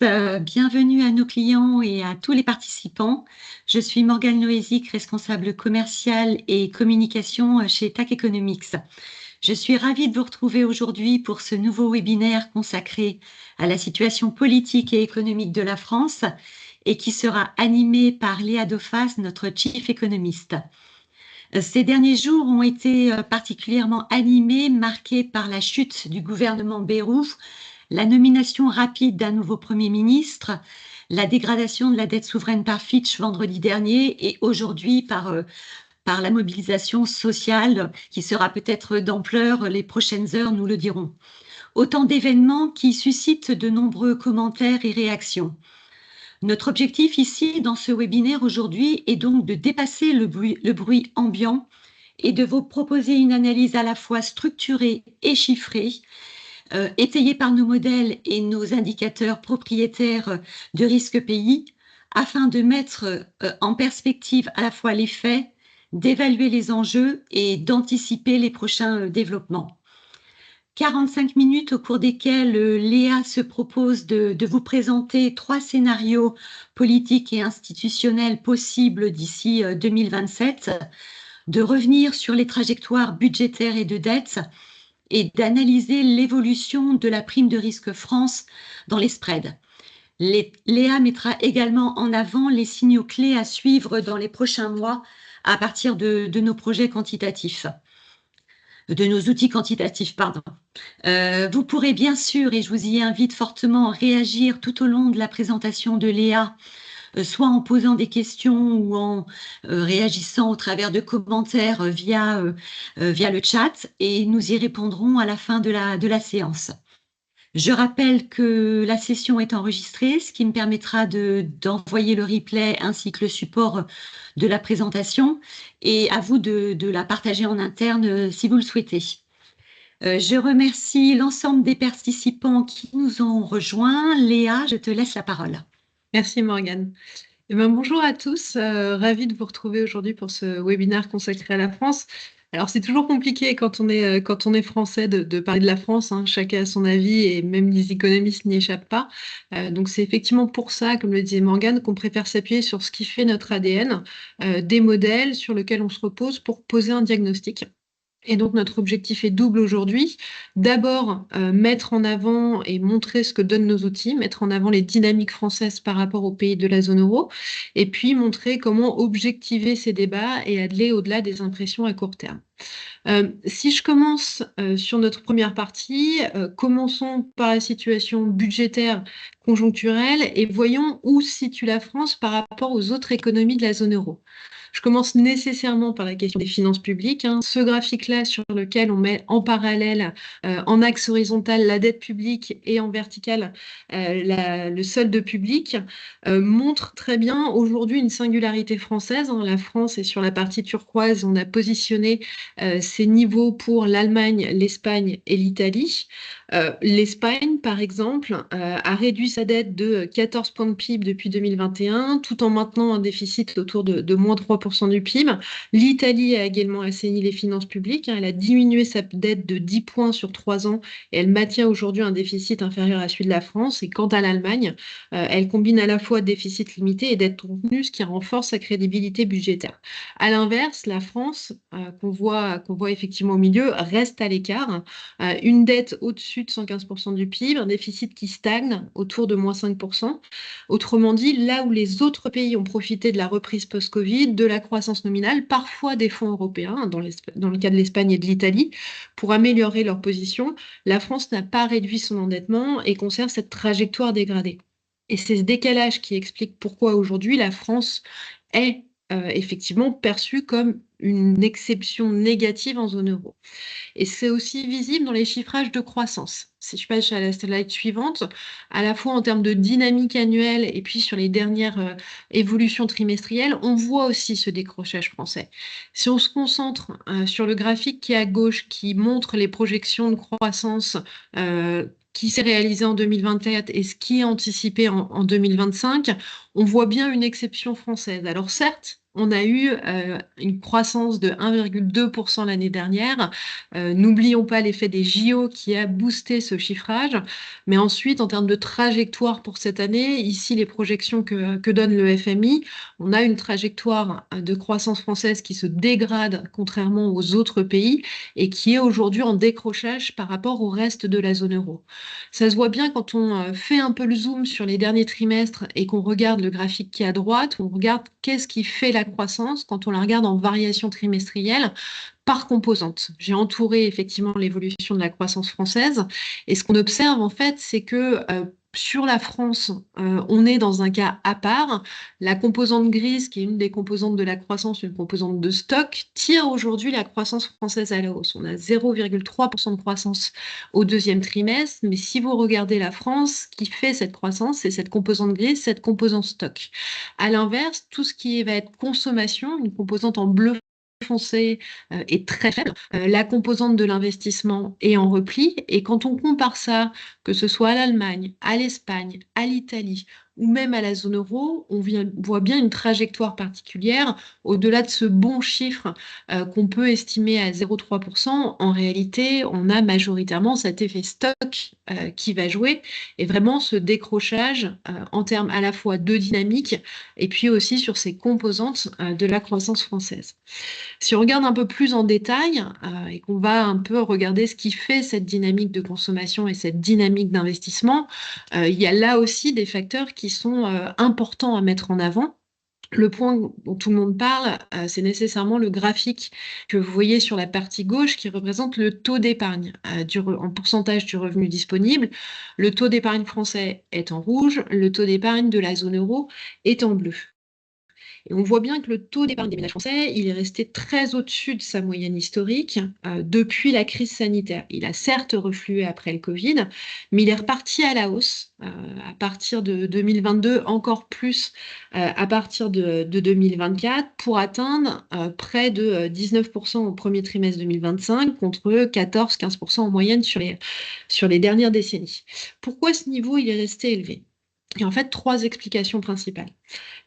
Bienvenue à nos clients et à tous les participants. Je suis Morgane Loézic, responsable commercial et communication chez TAC Economics. Je suis ravie de vous retrouver aujourd'hui pour ce nouveau webinaire consacré à la situation politique et économique de la France et qui sera animé par Léa Dauphas, notre chief économiste. Ces derniers jours ont été particulièrement animés, marqués par la chute du gouvernement Bayrou, la nomination rapide d'un nouveau Premier ministre, la dégradation de la dette souveraine par Fitch vendredi dernier et aujourd'hui par la mobilisation sociale qui sera peut-être d'ampleur les prochaines heures, nous le dirons. Autant d'événements qui suscitent de nombreux commentaires et réactions. Notre objectif ici, dans ce webinaire aujourd'hui, est donc de dépasser le bruit ambiant et de vous proposer une analyse à la fois structurée et chiffrée, étayée par nos modèles et nos indicateurs propriétaires de risque pays, afin de mettre en perspective à la fois les faits, d'évaluer les enjeux et d'anticiper les prochains développements. 45 minutes au cours desquelles Léa se propose de vous présenter 3 scénarios politiques et institutionnels possibles d'ici 2027, de revenir sur les trajectoires budgétaires et de dette et d'analyser l'évolution de la prime de risque France dans les spreads. Léa mettra également en avant les signaux clés à suivre dans les prochains mois à partir de nos projets quantitatifs. De nos outils quantitatifs, pardon. Vous pourrez bien sûr, et je vous y invite fortement, réagir tout au long de la présentation de Léa, soit en posant des questions ou en réagissant au travers de commentaires via le chat, et nous y répondrons à la fin de la séance. Je rappelle que la session est enregistrée, ce qui me permettra d'envoyer le replay ainsi que le support de la présentation, et à vous de la partager en interne si vous le souhaitez. Je remercie l'ensemble des participants qui nous ont rejoints. Léa, je te laisse la parole. Merci Morgane. Bonjour à tous, ravie de vous retrouver aujourd'hui pour ce webinaire consacré à la France. Alors c'est toujours compliqué quand on est français de parler de la France, hein, chacun a son avis et même les économistes n'y échappent pas. Donc c'est effectivement pour ça, comme le disait Morgane, qu'on préfère s'appuyer sur ce qui fait notre ADN, des modèles sur lesquels on se repose pour poser un diagnostic. Et donc notre objectif est double aujourd'hui. D'abord, mettre en avant et montrer ce que donnent nos outils, mettre en avant les dynamiques françaises par rapport aux pays de la zone euro, et puis montrer comment objectiver ces débats et aller au-delà des impressions à court terme. Si je commence sur notre première partie, commençons par la situation budgétaire conjoncturelle et voyons où se situe la France par rapport aux autres économies de la zone euro. Je commence nécessairement par la question des finances publiques, hein. Ce graphique-là sur lequel on met en parallèle, en axe horizontal, la dette publique et en vertical, le solde public, montre très bien aujourd'hui une singularité française, hein. La France est sur la partie turquoise, on a positionné ces niveaux pour l'Allemagne, l'Espagne et l'Italie. L'Espagne, par exemple, a réduit sa dette de 14 points de PIB depuis 2021, tout en maintenant un déficit autour de moins 3% du PIB. L'Italie a également assaini les finances publiques, hein. Elle a diminué sa dette de 10 points sur 3 ans et elle maintient aujourd'hui un déficit inférieur à celui de la France. Et quant à l'Allemagne, elle combine à la fois déficit limité et dette contenue, ce qui renforce sa crédibilité budgétaire. À l'inverse, la France, qu'on voit effectivement au milieu, reste à l'écart. Une dette au-dessus de 115% du PIB, un déficit qui stagne autour de moins 5%. Autrement dit, là où les autres pays ont profité de la reprise post-Covid, de la croissance nominale, parfois des fonds européens, dans le cas de l'Espagne et de l'Italie, pour améliorer leur position, la France n'a pas réduit son endettement et conserve cette trajectoire dégradée. Et c'est ce décalage qui explique pourquoi aujourd'hui la France est effectivement perçue comme une exception négative en zone euro. Et c'est aussi visible dans les chiffrages de croissance. Si je passe à la slide suivante, à la fois en termes de dynamique annuelle et puis sur les dernières évolutions trimestrielles, on voit aussi ce décrochage français. Si on se concentre sur le graphique qui est à gauche, qui montre les projections de croissance qui s'est réalisé en 2024 et ce qui est anticipé en 2025, on voit bien une exception française. Alors certes, on a eu une croissance de 1,2% l'année dernière. N'oublions pas l'effet des JO qui a boosté ce chiffrage. Mais ensuite, en termes de trajectoire pour cette année, ici, les projections que donne le FMI, on a une trajectoire de croissance française qui se dégrade contrairement aux autres pays et qui est aujourd'hui en décrochage par rapport au reste de la zone euro. Ça se voit bien quand on fait un peu le zoom sur les derniers trimestres et qu'on regarde le graphique qui est à droite, on regarde qu'est-ce qui fait la croissance quand on la regarde en variation trimestrielle par composante. J'ai entouré effectivement l'évolution de la croissance française et ce qu'on observe en fait, c'est que sur la France, on est dans un cas à part. La composante grise, qui est une des composantes de la croissance, une composante de stock, tire aujourd'hui la croissance française à la hausse. On a 0,3% de croissance au deuxième trimestre, mais si vous regardez la France, qui fait cette croissance, c'est cette composante grise, cette composante stock. À l'inverse, tout ce qui va être consommation, une composante en bleu foncé est très faible. La composante de l'investissement est en repli. Et quand on compare ça, que ce soit à l'Allemagne, à l'Espagne, à l'Italie ou même à la zone euro, voit bien une trajectoire particulière. Au-delà de ce bon chiffre qu'on peut estimer à 0,3%, en réalité, on a majoritairement cet effet stock qui va jouer et vraiment ce décrochage en termes à la fois de dynamique et puis aussi sur ces composantes de la croissance française. Si on regarde un peu plus en détail et qu'on va un peu regarder ce qui fait cette dynamique de consommation et cette dynamique d'investissement, il y a là aussi des facteurs qui sont importants à mettre en avant. Le point dont tout le monde parle, c'est nécessairement le graphique que vous voyez sur la partie gauche qui représente le taux d'épargne en pourcentage du revenu disponible. Le taux d'épargne français est en rouge, le taux d'épargne de la zone euro est en bleu. Et on voit bien que le taux d'épargne des ménages français, il est resté très au-dessus de sa moyenne historique depuis la crise sanitaire. Il a certes reflué après le Covid, mais il est reparti à la hausse à partir de 2022, encore plus à partir de 2024, pour atteindre près de 19% au premier trimestre 2025 contre 14-15% en moyenne sur les dernières décennies. Pourquoi ce niveau il est resté élevé? Il y a en fait trois explications principales.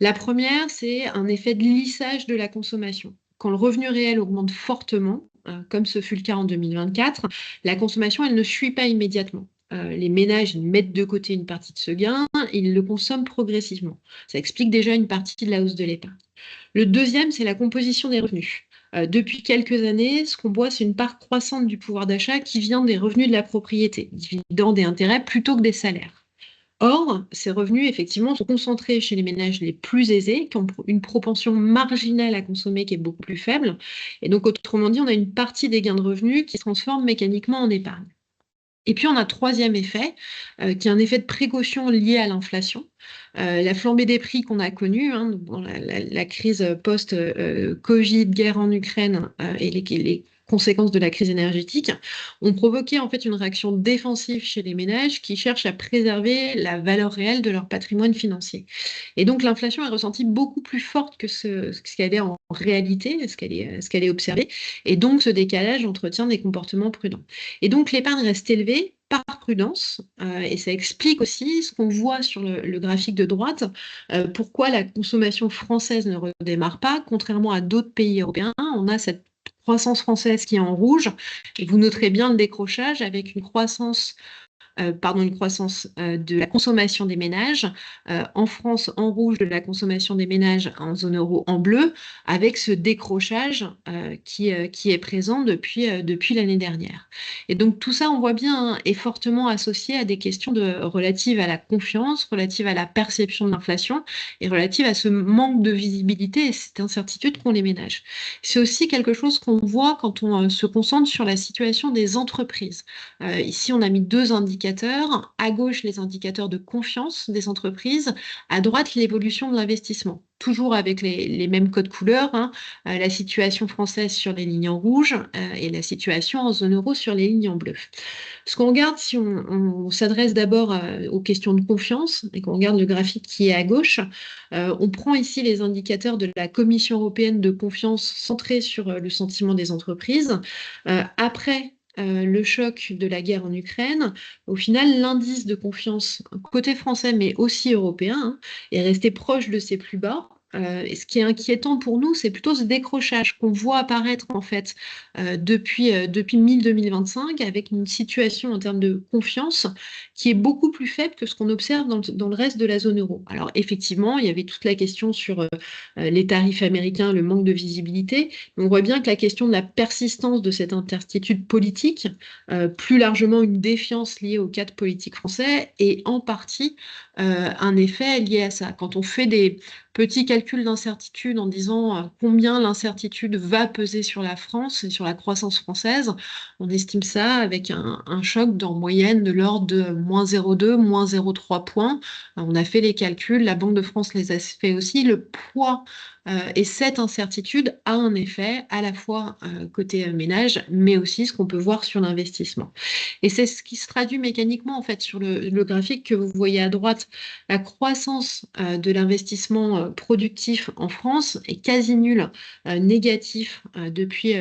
La première, c'est un effet de lissage de la consommation. Quand le revenu réel augmente fortement, comme ce fut le cas en 2024, la consommation, elle ne suit pas immédiatement. Les ménages ils mettent de côté une partie de ce gain, ils le consomment progressivement. Ça explique déjà une partie de la hausse de l'épargne. Le deuxième, c'est la composition des revenus. Depuis quelques années, ce qu'on voit, c'est une part croissante du pouvoir d'achat qui vient des revenus de la propriété, dividendes et intérêts, plutôt que des salaires. Or, ces revenus, effectivement, sont concentrés chez les ménages les plus aisés, qui ont une propension marginale à consommer qui est beaucoup plus faible. Et donc, autrement dit, on a une partie des gains de revenus qui se transforment mécaniquement en épargne. Et puis, on a un troisième effet, qui est un effet de précaution lié à l'inflation. La flambée des prix qu'on a connue, dans la crise post-Covid, guerre en Ukraine et les conséquences de la crise énergétique, ont provoqué en fait une réaction défensive chez les ménages qui cherchent à préserver la valeur réelle de leur patrimoine financier. Et donc, l'inflation est ressentie beaucoup plus forte que ce qu'elle est en réalité, ce qu'elle est observée. Et donc, ce décalage entretient des comportements prudents. Et donc, l'épargne reste élevée par prudence, et ça explique aussi ce qu'on voit sur le graphique de droite, pourquoi la consommation française ne redémarre pas, contrairement à d'autres pays européens. On a cette croissance française qui est en rouge, et vous noterez bien le décrochage avec une croissance de la consommation des ménages. En France, en rouge, de la consommation des ménages, en zone euro, en bleu, avec ce décrochage qui est présent depuis l'année dernière. Et donc tout ça, on voit bien, est fortement associé à des questions relatives à la confiance, relatives à la perception de l'inflation et relatives à ce manque de visibilité et cette incertitude qu'ont les ménages. C'est aussi quelque chose qu'on voit quand on se concentre sur la situation des entreprises. Ici, on a mis deux indicateurs. À gauche, les indicateurs de confiance des entreprises. À droite, l'évolution de l'investissement. Toujours avec les mêmes codes couleurs, la situation française sur les lignes en rouge et la situation en zone euro sur les lignes en bleu. Ce qu'on regarde, si on s'adresse d'abord aux questions de confiance et qu'on regarde le graphique qui est à gauche, on prend ici les indicateurs de la Commission européenne de confiance centrés sur le sentiment des entreprises. Après le choc de la guerre en Ukraine, au final, l'indice de confiance côté français, mais aussi européen, est resté proche de ses plus bas. et ce qui est inquiétant pour nous, c'est plutôt ce décrochage qu'on voit apparaître en fait depuis mi-2025 avec une situation en termes de confiance qui est beaucoup plus faible que ce qu'on observe dans le reste de la zone euro. Alors effectivement, il y avait toute la question sur les tarifs américains, le manque de visibilité. On voit bien que la question de la persistance de cette incertitude politique, plus largement une défiance liée au cadre politique français, est en partie un effet lié à ça. Quand on fait des petits calculs d'incertitude en disant combien l'incertitude va peser sur la France et sur la croissance française, on estime ça avec un choc en moyenne de l'ordre de -0,2, -0,3 points. On a fait les calculs, la Banque de France les a fait aussi. Le poids et cette incertitude a un effet à la fois côté ménage, mais aussi ce qu'on peut voir sur l'investissement. Et c'est ce qui se traduit mécaniquement en fait sur le graphique que vous voyez à droite. La croissance de l'investissement productif en France est quasi nulle, négatif depuis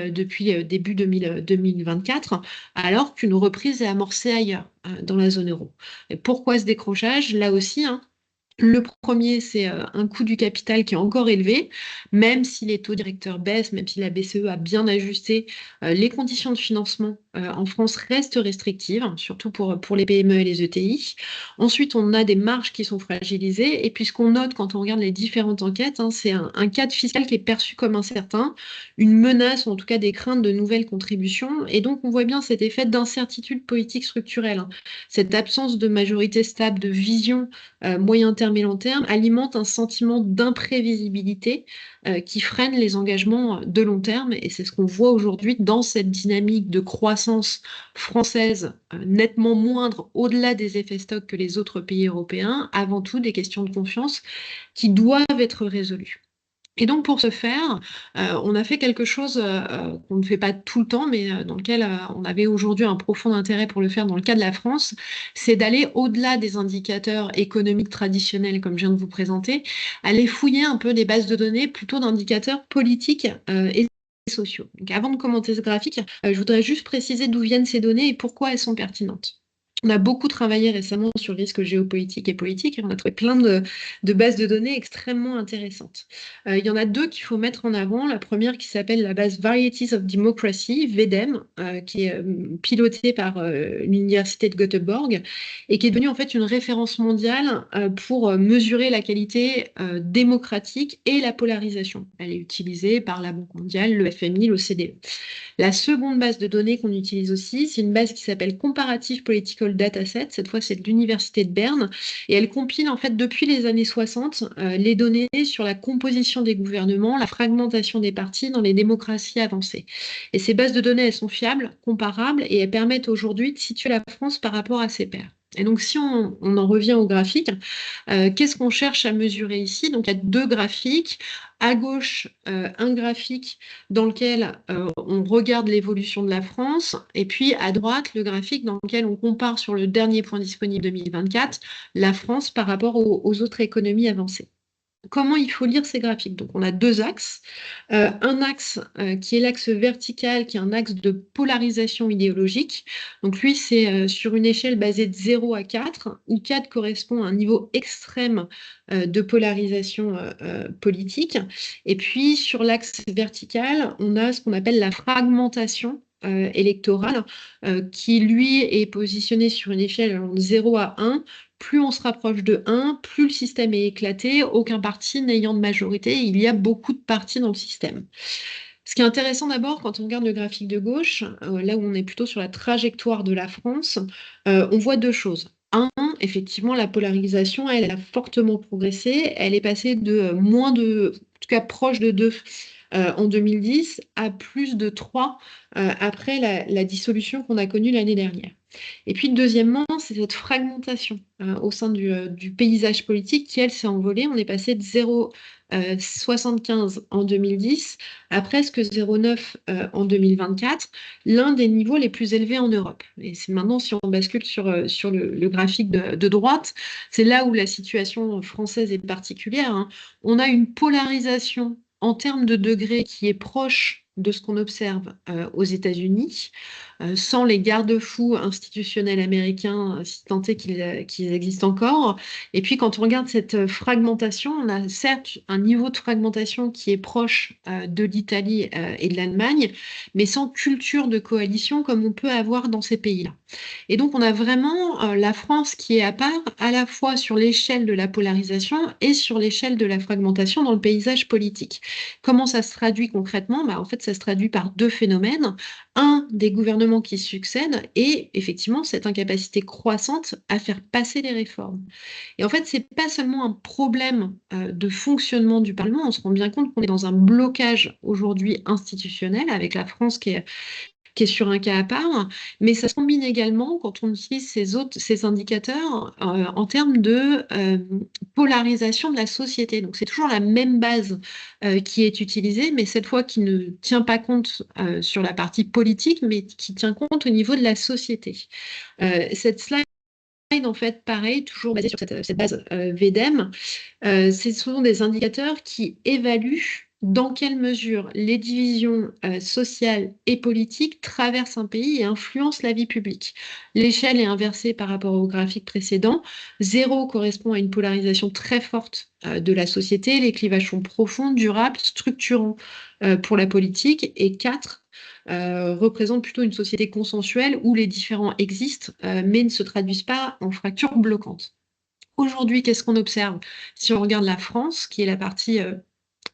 début 2024, alors qu'une reprise est amorcée ailleurs, dans la zone euro. Et pourquoi ce décrochage? Là aussi, hein, le premier, c'est un coût du capital qui est encore élevé, même si les taux directeurs baissent, même si la BCE a bien ajusté, les conditions de financement en France restent restrictives, hein, surtout pour les PME et les ETI. Ensuite, on a des marges qui sont fragilisées, et puis ce qu'on note quand on regarde les différentes enquêtes, hein, c'est un cadre fiscal qui est perçu comme incertain, une menace, ou en tout cas des craintes de nouvelles contributions, et donc on voit bien cet effet d'incertitude politique structurelle, hein, cette absence de majorité stable, de vision moyen terme et long terme, alimente un sentiment d'imprévisibilité qui freine les engagements de long terme. Et c'est ce qu'on voit aujourd'hui dans cette dynamique de croissance française nettement moindre au-delà des effets stock que les autres pays européens, avant tout des questions de confiance qui doivent être résolues. Et donc pour ce faire, on a fait quelque chose qu'on ne fait pas tout le temps, mais dans lequel on avait aujourd'hui un profond intérêt pour le faire dans le cas de la France, c'est d'aller au-delà des indicateurs économiques traditionnels, comme je viens de vous présenter, aller fouiller un peu des bases de données plutôt d'indicateurs politiques et sociaux. Donc avant de commenter ce graphique, je voudrais juste préciser d'où viennent ces données et pourquoi elles sont pertinentes. On a beaucoup travaillé récemment sur le risque géopolitique et politique et on a trouvé plein de bases de données extrêmement intéressantes. Il y en a deux qu'il faut mettre en avant. La première qui s'appelle la base Varieties of Democracy, VEDEM, qui est pilotée par l'université de Göteborg et qui est devenue en fait une référence mondiale pour mesurer la qualité démocratique et la polarisation. Elle est utilisée par la Banque mondiale, le FMI, l'OCDE. La seconde base de données qu'on utilise aussi, c'est une base qui s'appelle Comparative Political Dataset. Cette fois, c'est de l'Université de Berne. Et elle compile, en fait, depuis les années 60, les données sur la composition des gouvernements, la fragmentation des partis dans les démocraties avancées. Et ces bases de données, elles sont fiables, comparables, et elles permettent aujourd'hui de situer la France par rapport à ses pairs. Et donc, si on en revient au graphique, qu'est-ce qu'on cherche à mesurer ici? Donc, il y a deux graphiques. À gauche, un graphique dans lequel on regarde l'évolution de la France, et puis à droite, le graphique dans lequel on compare sur le dernier point disponible 2024, la France par rapport aux autres économies avancées. Comment il faut lire ces graphiques? Donc, on a deux axes. Un axe qui est l'axe vertical, qui est un axe de polarisation idéologique. Donc, lui, c'est sur une échelle basée de 0 à 4, où 4 correspond à un niveau extrême de polarisation politique. Et puis, sur l'axe vertical, on a ce qu'on appelle la fragmentation électorale, qui, lui, est positionné sur une échelle de 0 à 1. Plus on se rapproche de 1, plus le système est éclaté, aucun parti n'ayant de majorité, il y a beaucoup de partis dans le système. Ce qui est intéressant d'abord, quand on regarde le graphique de gauche, là où on est plutôt sur la trajectoire de la France, on voit deux choses. Un, effectivement, la polarisation, elle a fortement progressé. Elle est passée de moins de, en tout cas proche de 2 en 2010 à plus de 3 après la dissolution qu'on a connue l'année dernière. Et puis, deuxièmement, c'est cette fragmentation au sein du paysage politique qui, elle, s'est envolée. On est passé de 0,75 en 2010 à presque 0,9 en 2024, l'un des niveaux les plus élevés en Europe. Et c'est maintenant, si on bascule sur le graphique de droite, c'est là où la situation française est particulière, hein. On a une polarisation en termes de degrés qui est proche de ce qu'on observe aux États-Unis, sans les garde-fous institutionnels américains, si tant est qu'ils existent encore. Et puis, quand on regarde cette fragmentation, on a certes un niveau de fragmentation qui est proche de l'Italie et de l'Allemagne, mais sans culture de coalition comme on peut avoir dans ces pays-là. Et donc, on a vraiment la France qui est à part, à la fois sur l'échelle de la polarisation et sur l'échelle de la fragmentation dans le paysage politique. Comment ça se traduit concrètement? En fait, ça se traduit par deux phénomènes. Un, des gouvernements qui succèdent et effectivement cette incapacité croissante à faire passer les réformes. Et en fait, c'est pas seulement un problème de fonctionnement du Parlement, on se rend bien compte qu'on est dans un blocage aujourd'hui institutionnel avec la France qui est sur un cas à part, mais ça se combine également quand on utilise ces indicateurs en termes de polarisation de la société. Donc c'est toujours la même base qui est utilisée, mais cette fois qui ne tient pas compte sur la partie politique, mais qui tient compte au niveau de la société. Cette slide, en fait, pareil, toujours basée sur cette base VDEM, ce sont des indicateurs qui évaluent dans quelle mesure les divisions sociales et politiques traversent un pays et influencent la vie publique. L'échelle est inversée par rapport au graphique précédent. 0 correspond à une polarisation très forte de la société. Les clivages sont profonds, durables, structurants pour la politique. Et 4 représente plutôt une société consensuelle où les différends existent, mais ne se traduisent pas en fractures bloquantes. Aujourd'hui, qu'est-ce qu'on observe? Si on regarde la France, qui est la partie,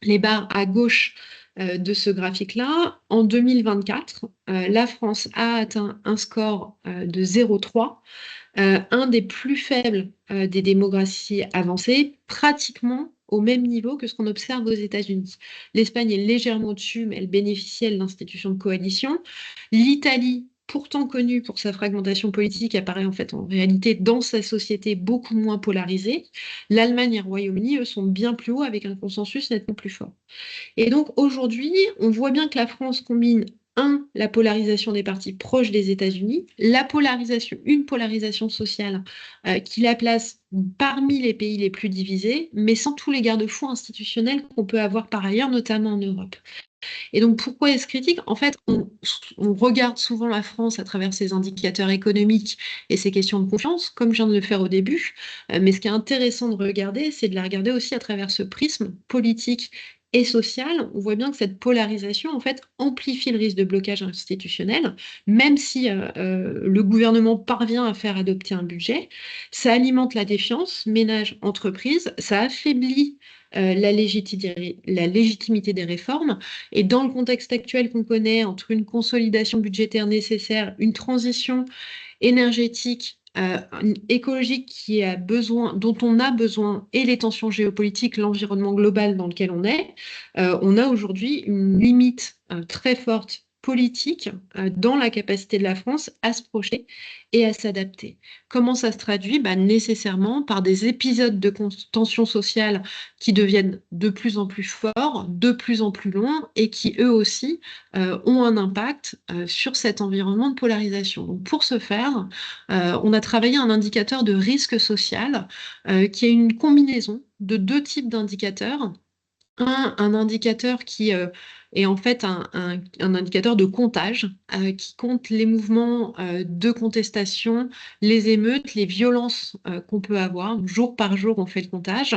les barres à gauche de ce graphique-là, en 2024, la France a atteint un score de 0,3, un des plus faibles des démocraties avancées, pratiquement au même niveau que ce qu'on observe aux États-Unis. L'Espagne est légèrement au-dessus, mais elle bénéficiait de l'institution de coalition. L'Italie, pourtant connue pour sa fragmentation politique, apparaît en fait en réalité dans sa société beaucoup moins polarisée. L'Allemagne et le Royaume-Uni, eux, sont bien plus hauts avec un consensus nettement plus fort. Et donc aujourd'hui, on voit bien que la France combine la polarisation des partis proches des États-Unis, une polarisation sociale qui la place parmi les pays les plus divisés, mais sans tous les garde-fous institutionnels qu'on peut avoir par ailleurs, notamment en Europe. Et donc, pourquoi est-ce critique? En fait, on regarde souvent la France à travers ses indicateurs économiques et ses questions de confiance, comme je viens de le faire au début. Mais ce qui est intéressant de regarder, c'est de la regarder aussi à travers ce prisme politique et social. On voit bien que cette polarisation, en fait, amplifie le risque de blocage institutionnel, même si le gouvernement parvient à faire adopter un budget. Ça alimente la défiance, ménage, entreprise, ça affaiblit la légitimité des réformes. Et dans le contexte actuel qu'on connaît, entre une consolidation budgétaire nécessaire, une transition énergétique, écologique dont on a besoin, et les tensions géopolitiques, l'environnement global dans lequel on a aujourd'hui une limite très forte politique dans la capacité de la France à se projeter et à s'adapter. Comment ça se traduit? Nécessairement par des épisodes de tension sociale qui deviennent de plus en plus forts, de plus en plus longs et qui eux aussi ont un impact sur cet environnement de polarisation. Donc, pour ce faire, on a travaillé un indicateur de risque social qui est une combinaison de deux types d'indicateurs. Un indicateur qui est en fait un indicateur de comptage qui compte les mouvements de contestation, les émeutes, les violences qu'on peut avoir. Jour par jour, on fait le comptage.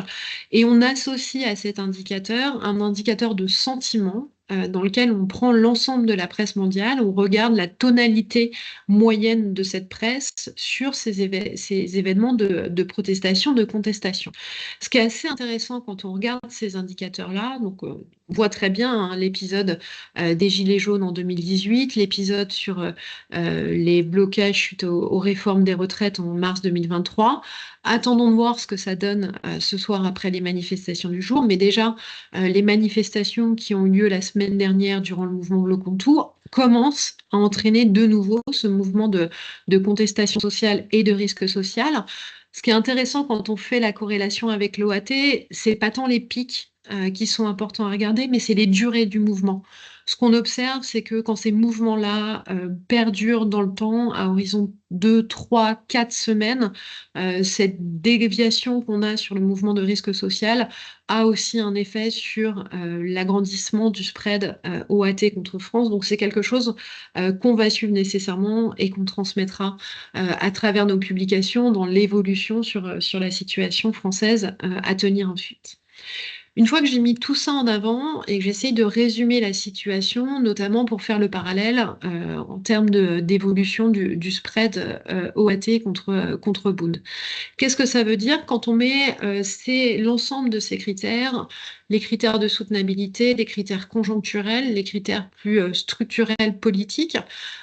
Et on associe à cet indicateur un indicateur de sentiment dans lequel on prend l'ensemble de la presse mondiale, on regarde la tonalité moyenne de cette presse sur ces événements de protestation, de contestation. Ce qui est assez intéressant quand on regarde ces indicateurs-là, donc on voit très bien l'épisode des Gilets jaunes en 2018, l'épisode sur les blocages suite aux réformes des retraites en mars 2023. Attendons de voir ce que ça donne ce soir après les manifestations du jour, mais déjà les manifestations qui ont eu lieu la semaine dernière durant le mouvement Bloquons Tout commencent à entraîner de nouveau ce mouvement de contestation sociale et de risque social. Ce qui est intéressant quand on fait la corrélation avec l'OAT, c'est pas tant les pics qui sont importants à regarder, mais c'est les durées du mouvement. Ce qu'on observe, c'est que quand ces mouvements-là perdurent dans le temps, à horizon 2, 3, 4 semaines, cette déviation qu'on a sur le mouvement de risque social a aussi un effet sur l'agrandissement du spread OAT contre France. Donc c'est quelque chose qu'on va suivre nécessairement et qu'on transmettra à travers nos publications dans l'évolution sur la situation française à tenir ensuite. Une fois que j'ai mis tout ça en avant et que j'essaye de résumer la situation, notamment pour faire le parallèle en termes d'évolution du spread OAT contre Bund. Qu'est-ce que ça veut dire quand on met l'ensemble de ces critères, les critères de soutenabilité, les critères conjoncturels, les critères plus structurels politiques,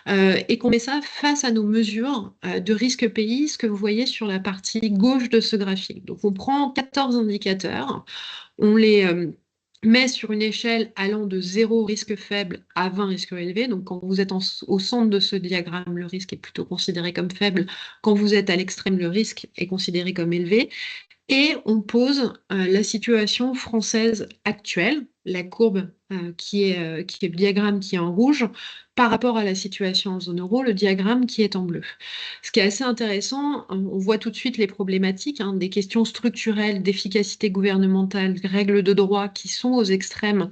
et qu'on met ça face à nos mesures de risque pays, ce que vous voyez sur la partie gauche de ce graphique. Donc on prend 14 indicateurs, on les met sur une échelle allant de 0 risque faible à 20 risque élevé. Donc, quand vous êtes au centre de ce diagramme, le risque est plutôt considéré comme faible. Quand vous êtes à l'extrême, le risque est considéré comme élevé. Et on pose la situation française actuelle, la courbe qui est le diagramme qui est en rouge, par rapport à la situation en zone euro, le diagramme qui est en bleu. Ce qui est assez intéressant, on voit tout de suite les problématiques, des questions structurelles, d'efficacité gouvernementale, règles de droit qui sont aux extrêmes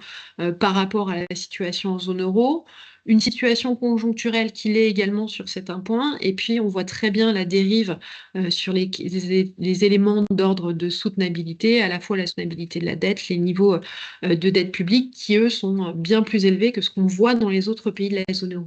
par rapport à la situation en zone euro. Une situation conjoncturelle qui l'est également sur certains points, et puis on voit très bien la dérive sur les éléments d'ordre de soutenabilité, à la fois la soutenabilité de la dette, les niveaux de dette publique qui, eux, sont bien plus élevés que ce qu'on voit dans les autres pays de la zone euro.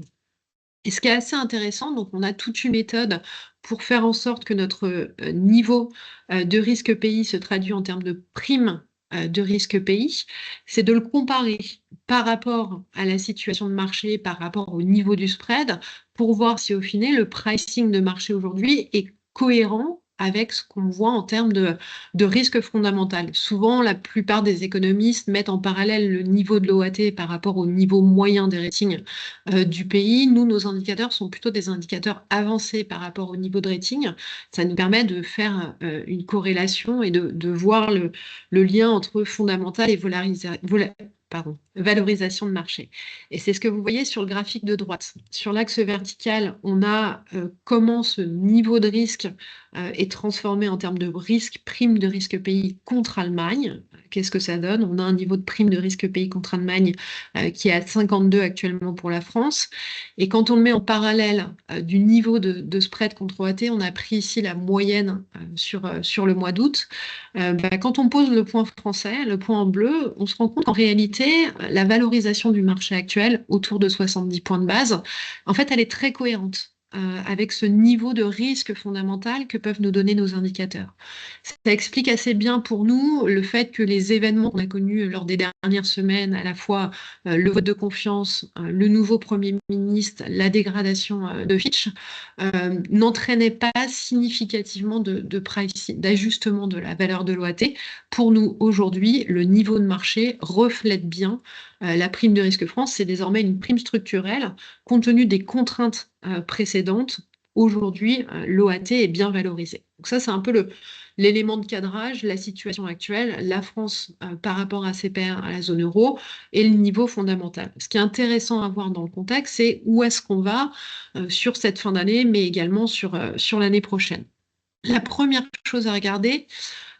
Et ce qui est assez intéressant, donc on a toute une méthode pour faire en sorte que notre niveau de risque pays se traduit en termes de primes de risque pays, c'est de le comparer par rapport à la situation de marché, par rapport au niveau du spread, pour voir si au final le pricing de marché aujourd'hui est cohérent avec ce qu'on voit en termes de risque fondamental. Souvent, la plupart des économistes mettent en parallèle le niveau de l'OAT par rapport au niveau moyen des ratings du pays. Nous, nos indicateurs sont plutôt des indicateurs avancés par rapport au niveau de rating. Ça nous permet de faire une corrélation et de voir le lien entre fondamental et valorisation de marché. Et c'est ce que vous voyez sur le graphique de droite. Sur l'axe vertical, on a comment ce niveau de risque est transformé en termes de risque, prime de risque pays contre Allemagne. Qu'est-ce que ça donne? On a un niveau de prime de risque pays contre Allemagne qui est à 52 actuellement pour la France. Et quand on le met en parallèle du niveau de spread contre OAT, on a pris ici la moyenne sur le mois d'août. Quand on pose le point français, le point en bleu, on se rend compte qu'en réalité, la valorisation du marché actuel, autour de 70 points de base, en fait, elle est très cohérente avec ce niveau de risque fondamental que peuvent nous donner nos indicateurs. Ça explique assez bien pour nous le fait que les événements qu'on a connus lors des dernières semaines, à la fois le vote de confiance, le nouveau Premier ministre, la dégradation de Fitch, n'entraînaient pas significativement d'ajustement de la valeur de l'OAT. Pour nous, aujourd'hui, le niveau de marché reflète bien la prime de risque France. C'est désormais une prime structurelle compte tenu des contraintes précédentes. Aujourd'hui, l'OAT est bien valorisé. Donc ça, c'est un peu l'élément de cadrage, la situation actuelle, la France par rapport à ses pairs à la zone euro et le niveau fondamental. Ce qui est intéressant à voir dans le contexte, c'est où est-ce qu'on va sur cette fin d'année, mais également sur l'année prochaine. La première chose à regarder,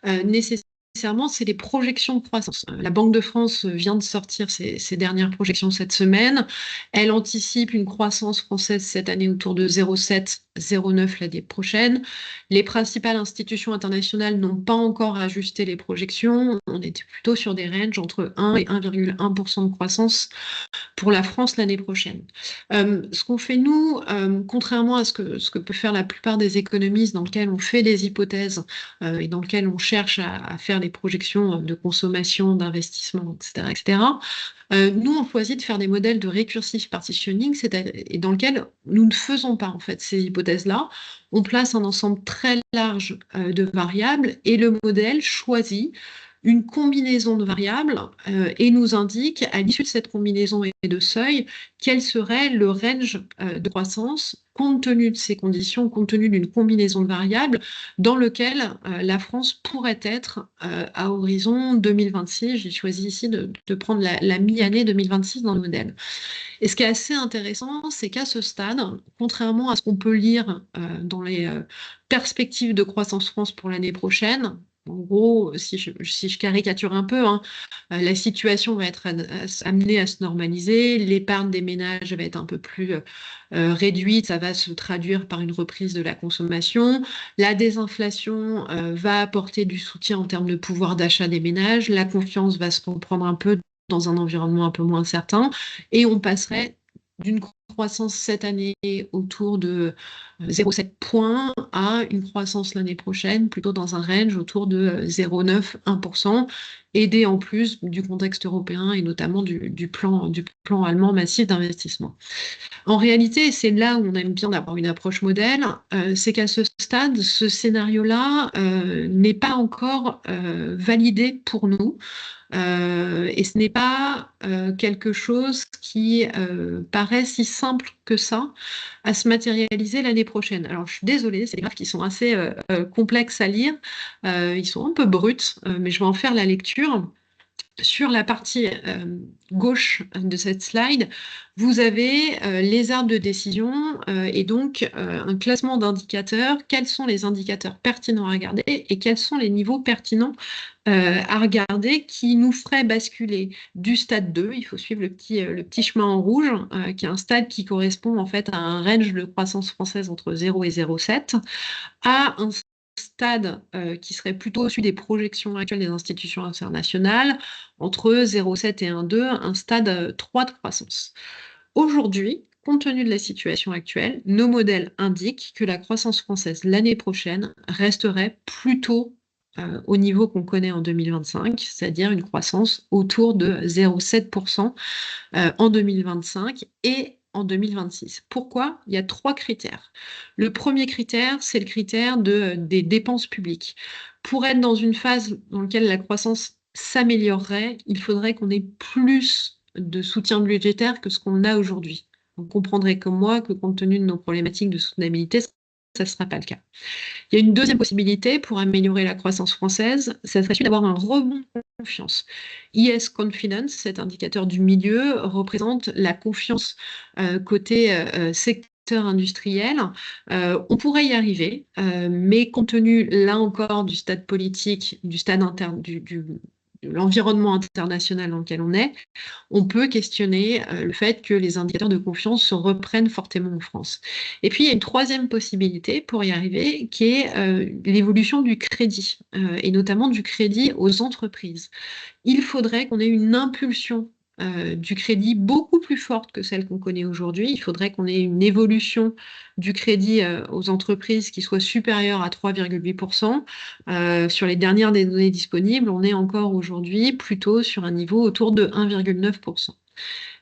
nécessairement, c'est les projections de croissance. La Banque de France vient de sortir ses dernières projections cette semaine. Elle anticipe une croissance française cette année autour de 0,7, 0,9 l'année prochaine. Les principales institutions internationales n'ont pas encore ajusté les projections. On était plutôt sur des ranges entre 1 et 1,1% de croissance pour la France l'année prochaine. Ce qu'on fait nous, contrairement à ce que peut faire la plupart des économistes dans lesquels on fait des hypothèses et dans lesquels on cherche à faire des projections de consommation, d'investissement, etc., etc., nous, on choisit de faire des modèles de recursive partitioning, et dans lequel nous ne faisons pas en fait ces hypothèses-là. On place un ensemble très large de variables et le modèle choisit une combinaison de variables et nous indique, à l'issue de cette combinaison et de seuil, quel serait le range de croissance compte tenu de ces conditions, compte tenu d'une combinaison de variables dans lequel la France pourrait être à horizon 2026. J'ai choisi ici de prendre la mi-année 2026 dans le modèle. Et ce qui est assez intéressant, c'est qu'à ce stade, contrairement à ce qu'on peut lire dans les perspectives de croissance France pour l'année prochaine, en gros, si je caricature un peu, hein, la situation va être amenée à se normaliser, l'épargne des ménages va être un peu plus réduite, ça va se traduire par une reprise de la consommation, la désinflation va apporter du soutien en termes de pouvoir d'achat des ménages, la confiance va se reprendre un peu dans un environnement un peu moins certain, et on passerait d'une croissance cette année autour de 0,7 points à une croissance l'année prochaine plutôt dans un range autour de 0,9-1%, aidé en plus du contexte européen et notamment du plan allemand massif d'investissement. En réalité, c'est là où on aime bien avoir une approche modèle, c'est qu'à ce stade, ce scénario-là n'est pas encore validé pour nous. Et ce n'est pas quelque chose qui paraît si simple que ça à se matérialiser l'année prochaine. Alors, je suis désolée, c'est des graphes qui sont assez complexes à lire. Ils sont un peu bruts, mais je vais en faire la lecture. Sur la partie gauche de cette slide, vous avez les arbres de décision et donc un classement d'indicateurs. Quels sont les indicateurs pertinents à regarder et quels sont les niveaux pertinents à regarder qui nous feraient basculer du stade 2, il faut suivre le petit chemin en rouge, qui est un stade qui correspond en fait à un range de croissance française entre 0 et 0,7, à un stade qui serait plutôt au-dessus des projections actuelles des institutions internationales, entre 0,7 et 1,2, un stade 3 de croissance. Aujourd'hui, compte tenu de la situation actuelle, nos modèles indiquent que la croissance française l'année prochaine resterait plutôt au niveau qu'on connaît en 2025, c'est-à-dire une croissance autour de 0,7% en 2025 et en 2026. Pourquoi? Il y a 3 critères. Le premier critère, c'est le critère des dépenses publiques. Pour être dans une phase dans laquelle la croissance s'améliorerait, il faudrait qu'on ait plus de soutien budgétaire que ce qu'on a aujourd'hui. Vous comprendrez comme moi que compte tenu de nos problématiques de soutenabilité, ça ne sera pas le cas. Il y a une deuxième possibilité pour améliorer la croissance française, ça serait d'avoir un rebond de confiance. ES Confidence, cet indicateur du milieu, représente la confiance côté secteur industriel. On pourrait y arriver, mais compte tenu, là encore, du stade politique, du stade interne, de l'environnement international dans lequel on peut questionner le fait que les indicateurs de confiance se reprennent fortement en France. Et puis, il y a une troisième possibilité pour y arriver, qui est l'évolution du crédit, et notamment du crédit aux entreprises. Il faudrait qu'on ait une impulsion du crédit beaucoup plus forte que celle qu'on connaît aujourd'hui. Il faudrait qu'on ait une évolution du crédit aux entreprises qui soit supérieure à 3,8%. Sur les dernières des données disponibles, on est encore aujourd'hui plutôt sur un niveau autour de 1,9%.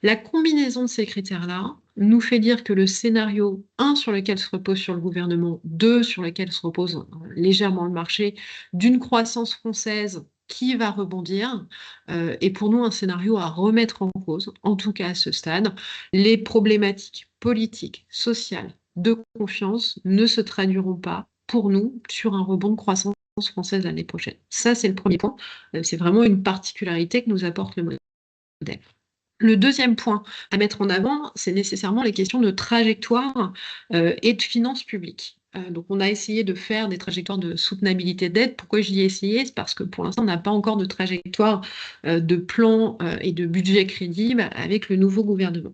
La combinaison de ces critères-là nous fait dire que le scénario 1 sur lequel se repose sur le gouvernement, 2 sur lequel se repose légèrement le marché, d'une croissance française qui va rebondir, est pour nous un scénario à remettre en cause, en tout cas à ce stade. Les problématiques politiques, sociales, de confiance ne se traduiront pas pour nous sur un rebond de croissance française l'année prochaine. Ça, c'est le premier point. C'est vraiment une particularité que nous apporte le modèle. Le deuxième point à mettre en avant, c'est nécessairement les questions de trajectoire et de finances publiques. Donc, on a essayé de faire des trajectoires de soutenabilité d'aide. Pourquoi je dis essayer? C'est parce que pour l'instant, on n'a pas encore de trajectoire de plan et de budget crédible avec le nouveau gouvernement.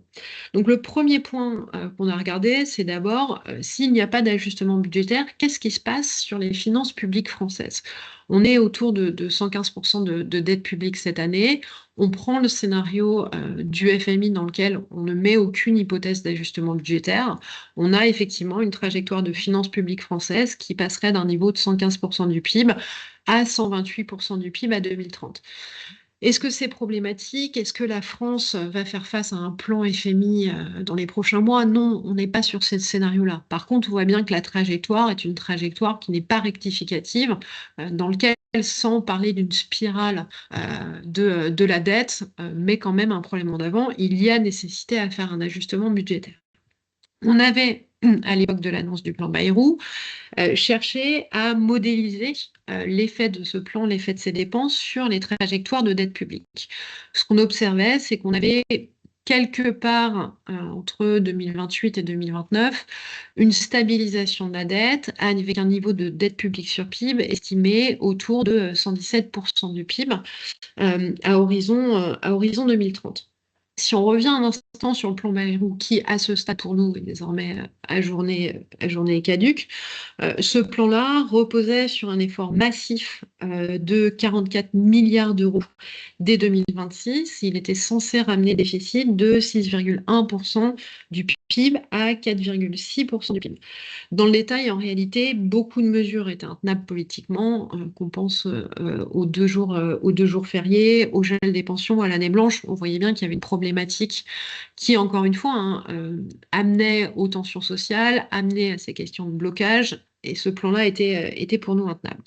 Donc, le premier point qu'on a regardé, c'est d'abord, s'il n'y a pas d'ajustement budgétaire, qu'est-ce qui se passe sur les finances publiques françaises? On est autour de 115% de dette publique cette année. On prend le scénario du FMI dans lequel on ne met aucune hypothèse d'ajustement budgétaire. On a effectivement une trajectoire de finances publiques françaises qui passerait d'un niveau de 115% du PIB à 128% du PIB à 2030. Est-ce que c'est problématique? Est-ce que la France va faire face à un plan FMI dans les prochains mois? Non, on n'est pas sur ce scénario-là. Par contre, on voit bien que la trajectoire est une trajectoire qui n'est pas rectificative, dans laquelle sans parler d'une spirale de la dette, mais quand même un problème en avant. Il y a nécessité à faire un ajustement budgétaire. On avait, à l'époque de l'annonce du plan Bayrou, cherché à modéliser l'effet de ce plan, l'effet de ces dépenses sur les trajectoires de dette publique. Ce qu'on observait, c'est qu'on avait quelque part entre 2028 et 2029 une stabilisation de la dette avec un niveau de dette publique sur PIB estimé autour de 117% du PIB à horizon 2030. Si on revient un instant sur le plan Bayrou, qui à ce stade pour nous est désormais à journée caduque, ce plan-là reposait sur un effort massif de 44 milliards d'euros dès 2026. Il était censé ramener le déficit de 6,1% du PIB à 4,6% du PIB. Dans le détail, en réalité, beaucoup de mesures étaient intenables politiquement, qu'on pense aux 2 jours fériés, au gel des pensions, à l'année blanche. On voyait bien qu'il y avait une problématique qui, encore une fois, amenait aux tensions sociales, amenait à ces questions de blocage, et ce plan-là était pour nous intenable.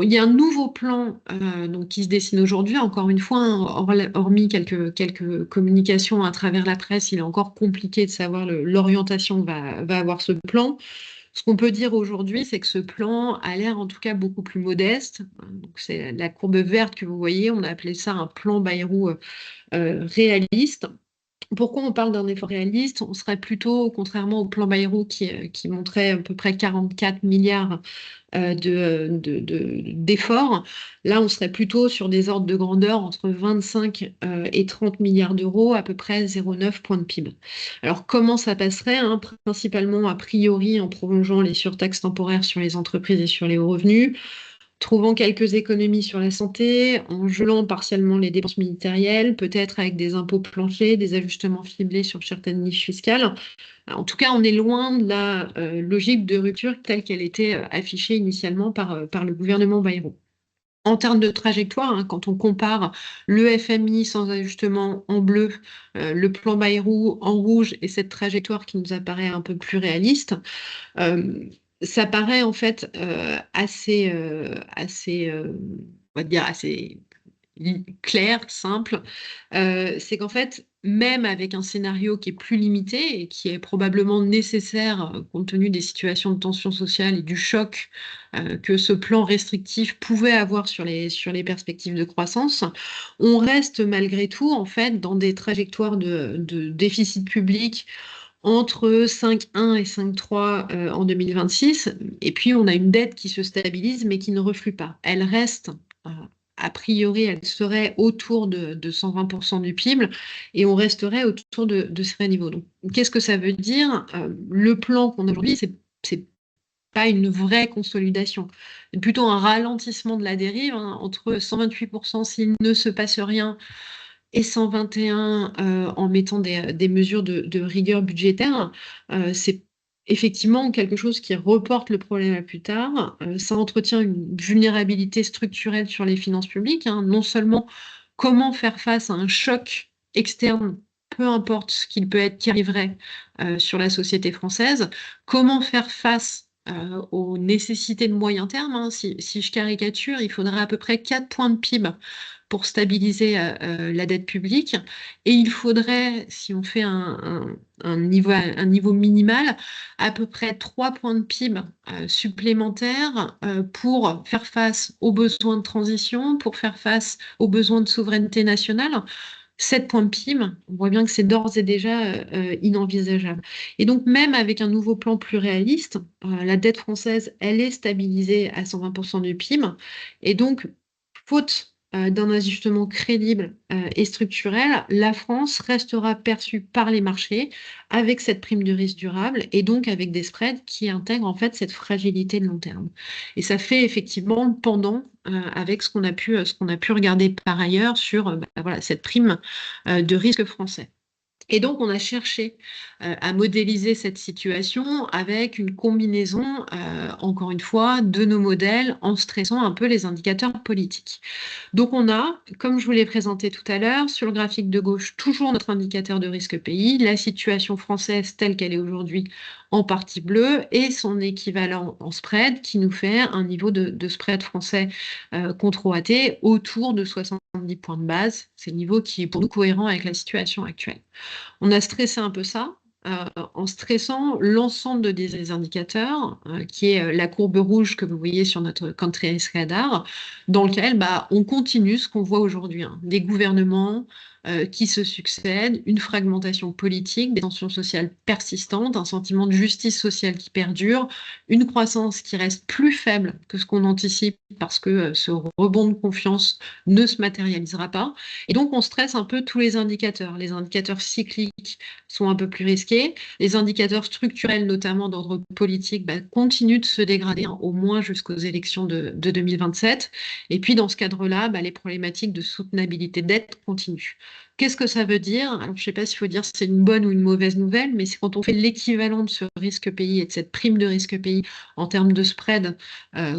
Il y a un nouveau plan donc, qui se dessine aujourd'hui, encore une fois, hormis quelques communications à travers la presse, il est encore compliqué de savoir l'orientation que va avoir ce plan. Ce qu'on peut dire aujourd'hui, c'est que ce plan a l'air en tout cas beaucoup plus modeste. Donc, c'est la courbe verte que vous voyez, on a appelé ça un plan Bayrou réaliste. Pourquoi on parle d'un effort réaliste? On serait plutôt, contrairement au plan Bayrou qui montrait à peu près 44 milliards d'efforts. Là, on serait plutôt sur des ordres de grandeur entre 25 et 30 milliards d'euros, à peu près 0,9 points de PIB. Alors, comment ça passerait? Principalement, a priori, en prolongeant les surtaxes temporaires sur les entreprises et sur les hauts revenus, trouvant quelques économies sur la santé, en gelant partiellement les dépenses ministérielles, peut-être avec des impôts planchers, des ajustements ciblés sur certaines niches fiscales. En tout cas, on est loin de la logique de rupture telle qu'elle était affichée initialement par le gouvernement Bayrou. En termes de trajectoire, quand on compare le FMI sans ajustement en bleu, le plan Bayrou en rouge et cette trajectoire qui nous apparaît un peu plus réaliste, ça paraît en fait assez, on va dire assez clair, simple. C'est qu'en fait, même avec un scénario qui est plus limité et qui est probablement nécessaire compte tenu des situations de tension sociale et du choc que ce plan restrictif pouvait avoir sur les perspectives de croissance, on reste malgré tout en fait dans des trajectoires de déficit public entre 5,1 et 5,3 en 2026. Et puis, on a une dette qui se stabilise, mais qui ne reflue pas. Elle reste, a priori, elle serait autour de 120% du PIB, et on resterait autour de ces niveaux. Donc, qu'est-ce que ça veut dire? Le plan qu'on a aujourd'hui, c'est pas une vraie consolidation, c'est plutôt un ralentissement de la dérive, entre 128% s'il ne se passe rien, et 121 en mettant des mesures de rigueur budgétaire. C'est effectivement quelque chose qui reporte le problème à plus tard. Ça entretient une vulnérabilité structurelle sur les finances publiques. Non seulement comment faire face à un choc externe, peu importe ce qu'il peut être qui arriverait sur la société française, comment faire face aux nécessités de moyen terme. Si je caricature, il faudrait à peu près 4 points de PIB pour stabiliser la dette publique. Et il faudrait, si on fait un niveau minimal, à peu près 3 points de PIB supplémentaires pour faire face aux besoins de transition, pour faire face aux besoins de souveraineté nationale. 7 points de PIB, on voit bien que c'est d'ores et déjà inenvisageable. Et donc, même avec un nouveau plan plus réaliste, la dette française, elle est stabilisée à 120% du PIB. Et donc, faute d'un ajustement crédible et structurel, la France restera perçue par les marchés avec cette prime de risque durable et donc avec des spreads qui intègrent en fait cette fragilité de long terme. Et ça fait effectivement le pendant avec ce qu'on a pu regarder par ailleurs sur voilà, cette prime de risque français. Et donc, on a cherché à modéliser cette situation avec une combinaison, encore une fois, de nos modèles en stressant un peu les indicateurs politiques. Donc, on a, comme je vous l'ai présenté tout à l'heure, sur le graphique de gauche, toujours notre indicateur de risque pays, la situation française telle qu'elle est aujourd'hui en partie bleue, et son équivalent en spread qui nous fait un niveau de spread français contre OAT autour de 70 points de base. C'est le niveau qui est pour nous cohérent avec la situation actuelle. On a stressé un peu ça en stressant l'ensemble des indicateurs, qui est la courbe rouge que vous voyez sur notre country risk radar, dans lequel on continue ce qu'on voit aujourd'hui, hein, des gouvernements qui se succèdent, une fragmentation politique, des tensions sociales persistantes, un sentiment de justice sociale qui perdure, une croissance qui reste plus faible que ce qu'on anticipe parce que ce rebond de confiance ne se matérialisera pas. Et donc, on stresse un peu tous les indicateurs. Les indicateurs cycliques sont un peu plus risqués. Les indicateurs structurels, notamment d'ordre politique, continuent de se dégrader, hein, au moins jusqu'aux élections de 2027. Et puis, dans ce cadre-là, les problématiques de soutenabilité de dette continuent. Qu'est-ce que ça veut dire? Alors, je ne sais pas s'il faut dire si c'est une bonne ou une mauvaise nouvelle, mais c'est quand on fait l'équivalent de ce risque pays et de cette prime de risque pays en termes de spread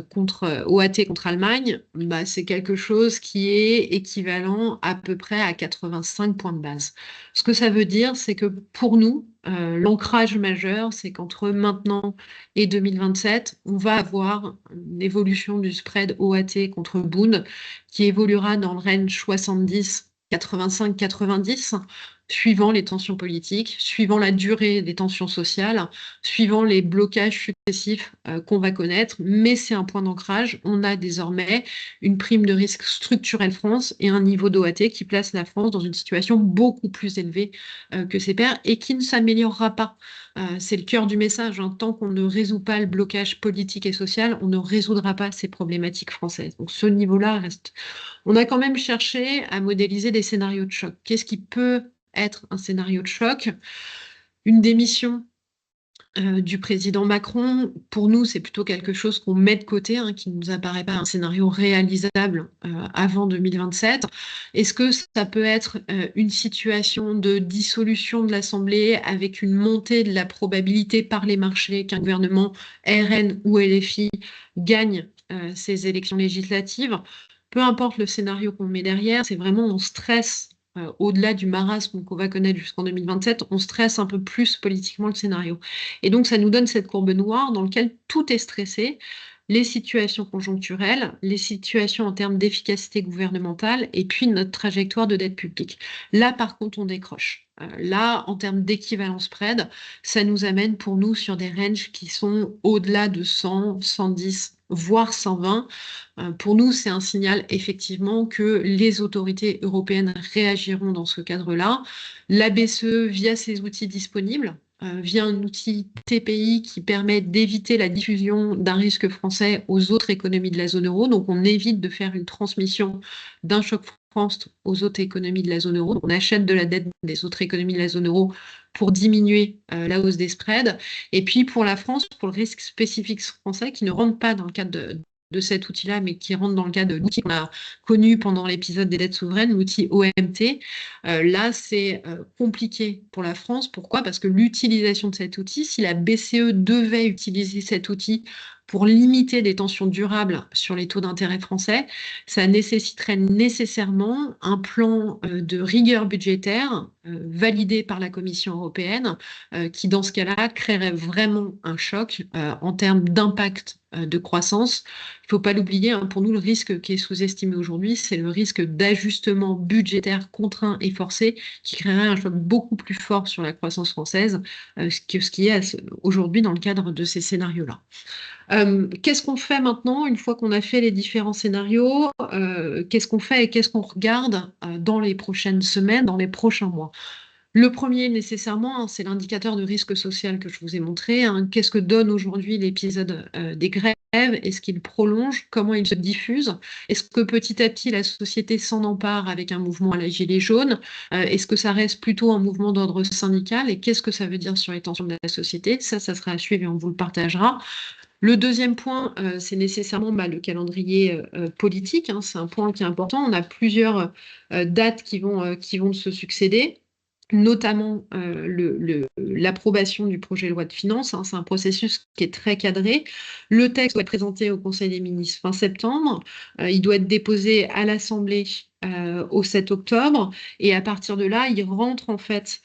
contre OAT contre Allemagne, c'est quelque chose qui est équivalent à peu près à 85 points de base. Ce que ça veut dire, c'est que pour nous, l'ancrage majeur, c'est qu'entre maintenant et 2027, on va avoir une évolution du spread OAT contre Bund qui évoluera dans le range 70 85-90, suivant les tensions politiques, suivant la durée des tensions sociales, suivant les blocages successifs qu'on va connaître. Mais c'est un point d'ancrage. On a désormais une prime de risque structurelle France et un niveau d'OAT qui place la France dans une situation beaucoup plus élevée que ses pairs et qui ne s'améliorera pas. C'est le cœur du message, hein. Tant qu'on ne résout pas le blocage politique et social, on ne résoudra pas ces problématiques françaises. Donc ce niveau-là reste. On a quand même cherché à modéliser des scénarios de choc. Qu'est-ce qui peut être un scénario de choc? Une démission du président Macron, pour nous, c'est plutôt quelque chose qu'on met de côté, hein, qui ne nous apparaît pas un scénario réalisable avant 2027. Est-ce que ça peut être une situation de dissolution de l'Assemblée avec une montée de la probabilité par les marchés qu'un gouvernement RN ou LFI gagne ces élections législatives? Peu importe le scénario qu'on met derrière, c'est vraiment on stresse au-delà du marasme qu'on va connaître jusqu'en 2027, on stresse un peu plus politiquement le scénario. Et donc, ça nous donne cette courbe noire dans laquelle tout est stressé, les situations conjoncturelles, les situations en termes d'efficacité gouvernementale, et puis notre trajectoire de dette publique. Là, par contre, on décroche. Là, en termes d'équivalent spread, ça nous amène pour nous sur des ranges qui sont au-delà de 100, 110, voire 120. Pour nous, c'est un signal effectivement que les autorités européennes réagiront dans ce cadre-là. La BCE, via ses outils disponibles, via un outil TPI qui permet d'éviter la diffusion d'un risque français aux autres économies de la zone euro. Donc, on évite de faire une transmission d'un choc France aux autres économies de la zone euro. On achète de la dette des autres économies de la zone euro pour diminuer la hausse des spreads. Et puis, pour la France, pour le risque spécifique français qui ne rentre pas dans le cadre de cet outil-là, mais qui rentre dans le cadre de l'outil qu'on a connu pendant l'épisode des dettes souveraines, l'outil OMT. Là, c'est compliqué pour la France. Pourquoi? Parce que l'utilisation de cet outil, si la BCE devait utiliser cet outil pour limiter des tensions durables sur les taux d'intérêt français, ça nécessiterait nécessairement un plan de rigueur budgétaire validé par la Commission européenne, qui dans ce cas-là créerait vraiment un choc en termes d'impact de croissance. Il ne faut pas l'oublier, hein, pour nous, le risque qui est sous-estimé aujourd'hui, c'est le risque d'ajustement budgétaire contraint et forcé qui créerait un choc beaucoup plus fort sur la croissance française que ce qui est aujourd'hui dans le cadre de ces scénarios-là. Qu'est-ce qu'on fait maintenant, une fois qu'on a fait les différents scénarios? Qu'est-ce qu'on fait et qu'est-ce qu'on regarde dans les prochaines semaines, dans les prochains mois? Le premier, nécessairement, hein, c'est l'indicateur de risque social que je vous ai montré, hein. Qu'est-ce que donne aujourd'hui l'épisode des grèves? Est-ce qu'il prolonge? Comment il se diffuse? Est-ce que petit à petit, la société s'en empare avec un mouvement à la gilet jaune? Est-ce que ça reste plutôt un mouvement d'ordre syndical? Et qu'est-ce que ça veut dire sur les tensions de la société? Ça sera à suivre et on vous le partagera. Le deuxième point, c'est nécessairement le calendrier politique, hein. C'est un point qui est important. On a plusieurs dates qui vont se succéder, notamment l'approbation du projet de loi de finances, hein. C'est un processus qui est très cadré. Le texte doit être présenté au Conseil des ministres fin septembre. Il doit être déposé à l'Assemblée au 7 octobre, et à partir de là, il rentre en fait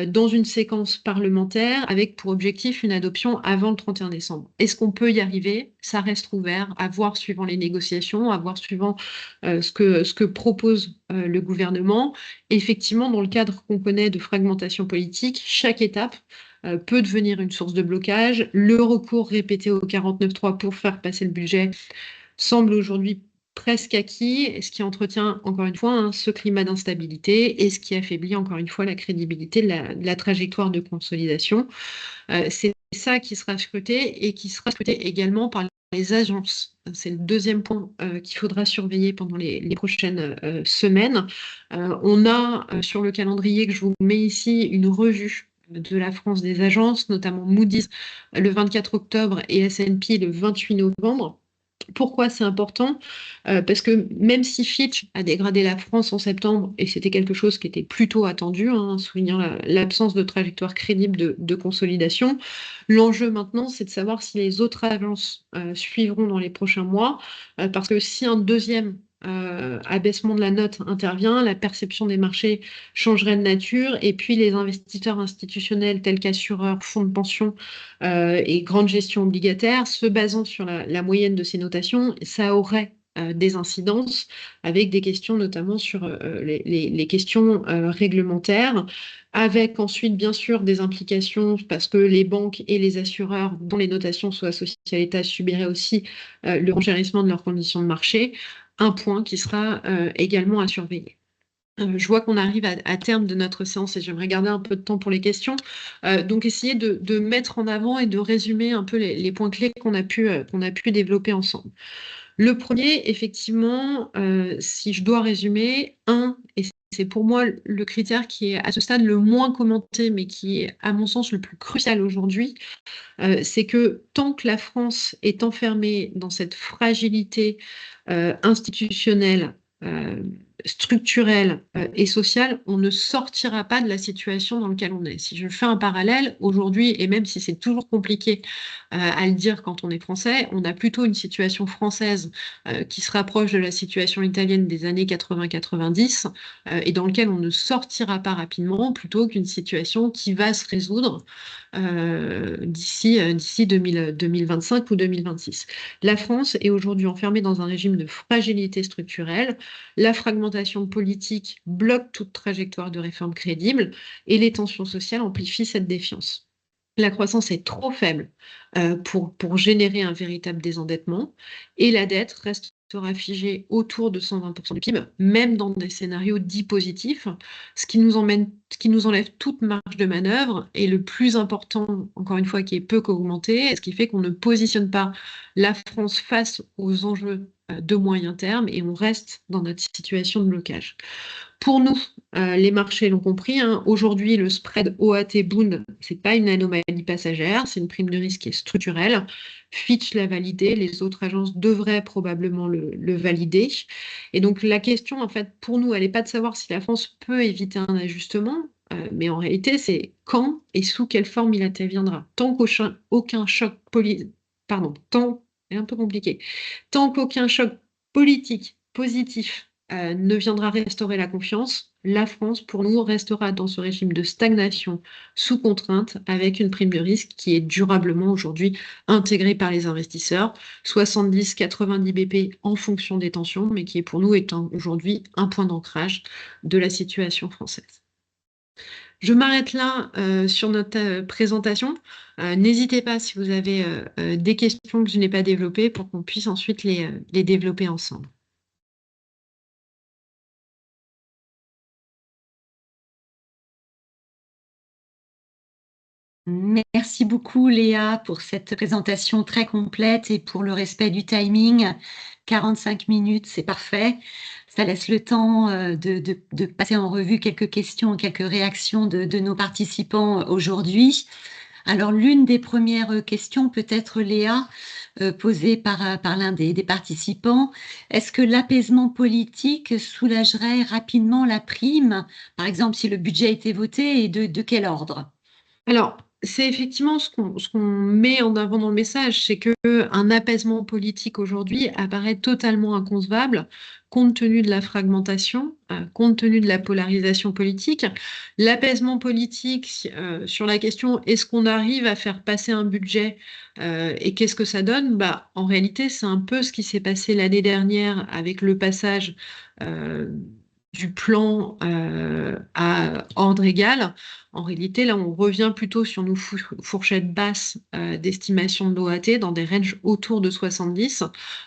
dans une séquence parlementaire avec pour objectif une adoption avant le 31 décembre. Est-ce qu'on peut y arriver? Ça reste ouvert, à voir suivant les négociations, à voir suivant ce que propose le gouvernement. Effectivement, dans le cadre qu'on connaît de fragmentation politique, chaque étape peut devenir une source de blocage. Le recours répété au 49.3 pour faire passer le budget semble aujourd'hui presque acquis, ce qui entretient encore une fois ce climat d'instabilité et ce qui affaiblit encore une fois la crédibilité de la trajectoire de consolidation. C'est ça qui sera scruté et qui sera scruté également par les agences. C'est le deuxième point qu'il faudra surveiller pendant les prochaines semaines. On a sur le calendrier que je vous mets ici une revue de la France des agences, notamment Moody's le 24 octobre et S&P le 28 novembre. Pourquoi c'est important? Parce que même si Fitch a dégradé la France en septembre, et c'était quelque chose qui était plutôt attendu, soulignant l'absence de trajectoire crédible de consolidation, l'enjeu maintenant, c'est de savoir si les autres agences suivront dans les prochains mois, parce que si un deuxième abaissement de la note intervient, la perception des marchés changerait de nature, et puis les investisseurs institutionnels tels qu'assureurs, fonds de pension et grandes gestions obligataires, se basant sur la moyenne de ces notations, ça aurait des incidences avec des questions notamment sur les questions réglementaires, avec ensuite bien sûr des implications parce que les banques et les assureurs dont les notations sont associées à l'État subiraient aussi le renchérissement de leurs conditions de marché, un point qui sera également à surveiller. Je vois qu'on arrive à terme de notre séance et j'aimerais garder un peu de temps pour les questions. Donc, essayer de mettre en avant et de résumer un peu les points clés qu'on a pu développer ensemble. Le premier, effectivement, si je dois résumer, et c'est pour moi le critère qui est à ce stade le moins commenté, mais qui est à mon sens le plus crucial aujourd'hui, c'est que tant que la France est enfermée dans cette fragilité institutionnelle, structurelle et sociale, on ne sortira pas de la situation dans laquelle on est. Si je fais un parallèle, aujourd'hui, et même si c'est toujours compliqué à le dire quand on est français, on a plutôt une situation française qui se rapproche de la situation italienne des années 80-90 et dans laquelle on ne sortira pas rapidement, plutôt qu'une situation qui va se résoudre d'ici 2025 ou 2026. La France est aujourd'hui enfermée dans un régime de fragilité structurelle. La fragmentation politique bloque toute trajectoire de réforme crédible et les tensions sociales amplifient cette défiance. La croissance est trop faible pour générer un véritable désendettement et la dette restera figée autour de 120% du PIB, même dans des scénarios dits positifs, ce qui nous enlève toute marge de manœuvre et le plus important, encore une fois, qui est peu qu'augmenté, ce qui fait qu'on ne positionne pas la France face aux enjeux de moyen terme et on reste dans notre situation de blocage. Pour nous, les marchés l'ont compris, aujourd'hui, le spread OAT-Bund, ce n'est pas une anomalie passagère, c'est une prime de risque qui est structurelle. Fitch l'a validé, les autres agences devraient probablement le valider. Et donc, la question, en fait, pour nous, elle n'est pas de savoir si la France peut éviter un ajustement, mais en réalité, c'est quand et sous quelle forme il interviendra. Tant qu'aucun choc c'est un peu compliqué. Tant qu'aucun choc politique positif ne viendra restaurer la confiance, la France, pour nous, restera dans ce régime de stagnation sous contrainte avec une prime de risque qui est durablement aujourd'hui intégrée par les investisseurs, 70-90 BP en fonction des tensions, mais qui est pour nous aujourd'hui un point d'ancrage de la situation française. Je m'arrête là sur notre présentation. N'hésitez pas si vous avez des questions que je n'ai pas développées pour qu'on puisse ensuite les développer ensemble. Merci beaucoup Léa pour cette présentation très complète et pour le respect du timing. 45 minutes, c'est parfait. Ça laisse le temps de passer en revue quelques questions, quelques réactions de nos participants aujourd'hui. Alors, l'une des premières questions, peut-être Léa, posée par l'un des participants, est-ce que l'apaisement politique soulagerait rapidement la prime, par exemple si le budget était voté, et de quel ordre? Alors, c'est effectivement ce qu'on met en avant dans le message, c'est que un apaisement politique aujourd'hui apparaît totalement inconcevable compte tenu de la fragmentation, compte tenu de la polarisation politique. L'apaisement politique sur la question est-ce qu'on arrive à faire passer un budget et qu'est-ce que ça donne? Bah, en réalité, c'est un peu ce qui s'est passé l'année dernière avec le passage euh, du plan à ordre égal. En réalité, là, on revient plutôt sur nos fourchettes basses d'estimation de l'OAT dans des ranges autour de 70.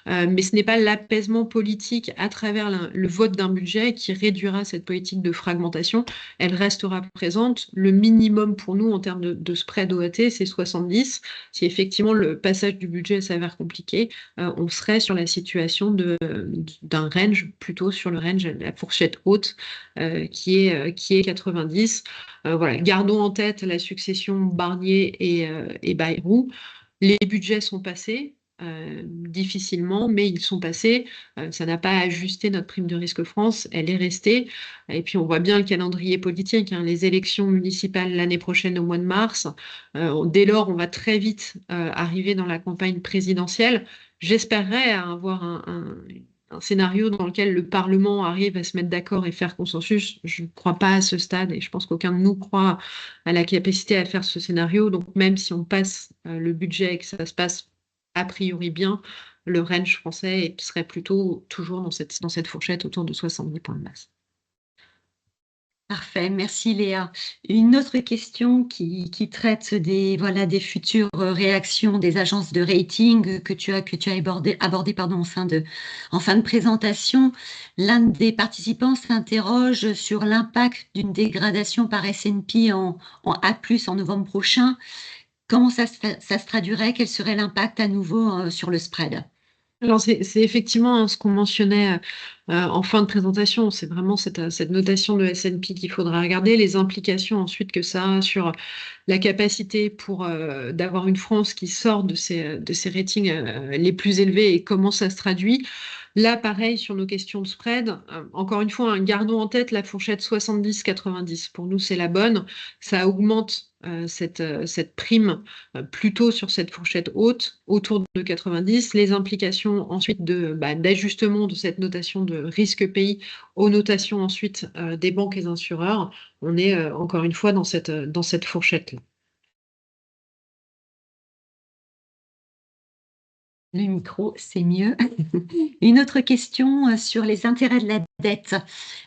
Mais ce n'est pas l'apaisement politique à travers le vote d'un budget qui réduira cette politique de fragmentation. Elle restera présente. Le minimum pour nous en termes de spread OAT, c'est 70. Si effectivement le passage du budget s'avère compliqué, on serait sur la situation d'un range, plutôt sur le range, la fourchette haute, qui est 90. Voilà, gardons en tête la succession Barnier et Bayrou. Les budgets sont passés, difficilement, mais ils sont passés. Ça n'a pas ajusté notre prime de risque France, elle est restée. Et puis on voit bien le calendrier politique, hein, les élections municipales l'année prochaine au mois de mars. Dès lors, on va très vite arriver dans la campagne présidentielle. J'espérerais avoir un scénario dans lequel le Parlement arrive à se mettre d'accord et faire consensus. Je ne crois pas à ce stade et je pense qu'aucun de nous croit à la capacité à faire ce scénario. Donc même si on passe le budget et que ça se passe a priori bien, le range français serait plutôt toujours dans cette fourchette autour de 70 points de base. Parfait, merci Léa. Une autre question qui traite des futures réactions des agences de rating que tu as abordé pardon, en fin de présentation. L'un des participants s'interroge sur l'impact d'une dégradation par S&P en A+, en novembre prochain. Comment ça se traduirait? Quel serait l'impact à nouveau sur le spread? Alors, c'est effectivement ce qu'on mentionnait en fin de présentation. C'est vraiment cette notation de S&P qu'il faudra regarder, les implications ensuite que ça a sur la capacité d'avoir une France qui sort de ses ratings les plus élevés et comment ça se traduit. Là, pareil, sur nos questions de spread, encore une fois, hein, gardons en tête la fourchette 70-90. Pour nous, c'est la bonne. Ça augmente cette prime plutôt sur cette fourchette haute, autour de 90. Les implications ensuite d'ajustement de cette notation de risque pays aux notations ensuite des banques et des assureurs. On est encore une fois dans cette fourchette-là. Le micro, c'est mieux. Une autre question sur les intérêts de la dette.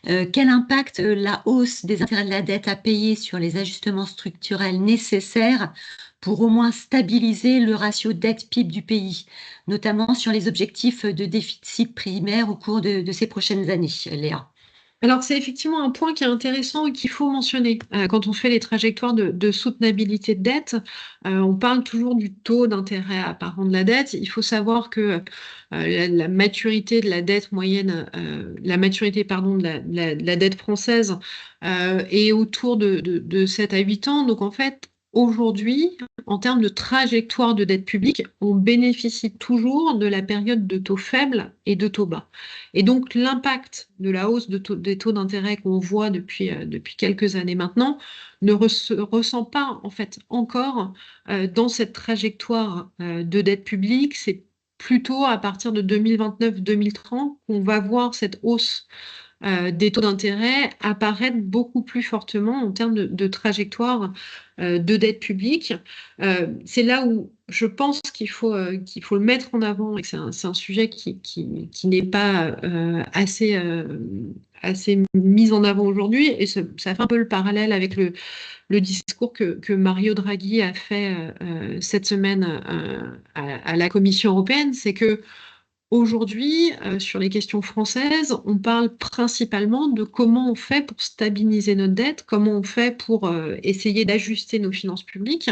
Quel impact la hausse des intérêts de la dette a payé sur les ajustements structurels nécessaires pour au moins stabiliser le ratio dette-PIB du pays, notamment sur les objectifs de déficit primaire au cours de ces prochaines années, Léa? Alors, c'est effectivement un point qui est intéressant et qu'il faut mentionner. Quand on fait les trajectoires de soutenabilité de dette, on parle toujours du taux d'intérêt apparent de la dette. Il faut savoir que la maturité de la dette moyenne, la maturité, pardon, de la dette française est autour de 7 à 8 ans. Donc, en fait, aujourd'hui, en termes de trajectoire de dette publique, on bénéficie toujours de la période de taux faibles et de taux bas. Et donc, l'impact de la hausse des taux d'intérêt qu'on voit depuis quelques années maintenant ne ressent pas, en fait, encore dans cette trajectoire de dette publique. C'est plutôt à partir de 2029-2030 qu'on va voir cette hausse des taux d'intérêt apparaître beaucoup plus fortement en termes de trajectoire de dette publique. C'est là où je pense qu'il faut le mettre en avant et que c'est un sujet qui n'est pas assez mis en avant aujourd'hui. Et ça fait un peu le parallèle avec le discours que Mario Draghi a fait cette semaine à la Commission européenne. C'est que aujourd'hui, sur les questions françaises, on parle principalement de comment on fait pour stabiliser notre dette, comment on fait pour essayer d'ajuster nos finances publiques.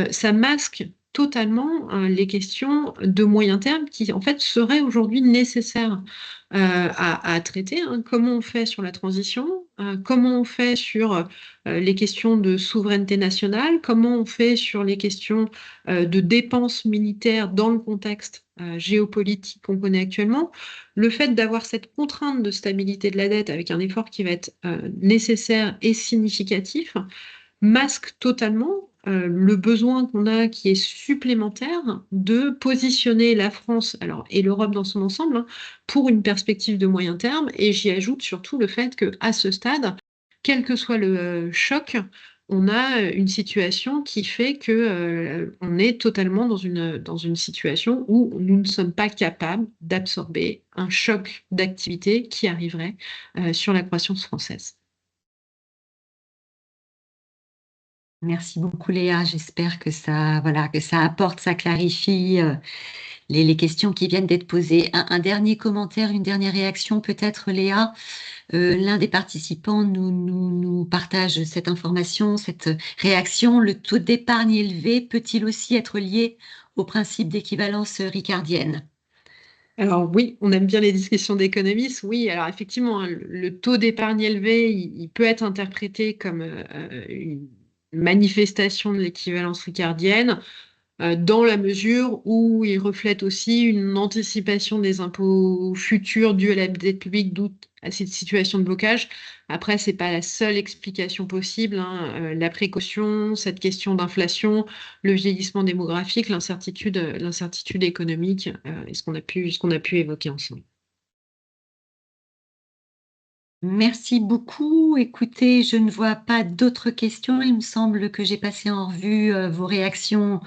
Ça masque totalement les questions de moyen terme qui, en fait, seraient aujourd'hui nécessaires à traiter. Hein. Comment on fait sur la transition, comment on fait sur les questions de souveraineté nationale, comment on fait sur les questions de dépenses militaires dans le contexte géopolitique qu'on connaît actuellement. Le fait d'avoir cette contrainte de stabilité de la dette avec un effort qui va être nécessaire et significatif masque totalement le besoin qu'on a qui est supplémentaire de positionner la France et l'Europe dans son ensemble, hein, pour une perspective de moyen terme. Et j'y ajoute surtout le fait qu'à ce stade, quel que soit le choc, on a une situation qui fait que on est totalement dans une situation où nous ne sommes pas capables d'absorber un choc d'activité qui arriverait sur la croissance française. Merci beaucoup Léa, j'espère que ça, voilà, que ça apporte, ça clarifie les questions qui viennent d'être posées. Un dernier commentaire, une dernière réaction peut-être Léa. L'un des participants nous partage cette information, cette réaction. Le taux d'épargne élevé peut-il aussi être lié au principe d'équivalence ricardienne? Alors oui, on aime bien les discussions d'économistes. Oui, alors effectivement, hein, le taux d'épargne élevé, il peut être interprété comme une manifestation de l'équivalence ricardienne, dans la mesure où il reflète aussi une anticipation des impôts futurs dus à la dette publique, d'où à cette situation de blocage. Après, c'est pas la seule explication possible, hein. La précaution, cette question d'inflation, le vieillissement démographique, l'incertitude économique, et ce qu'on a pu évoquer ensemble. Merci beaucoup. Écoutez, je ne vois pas d'autres questions. Il me semble que j'ai passé en revue vos réactions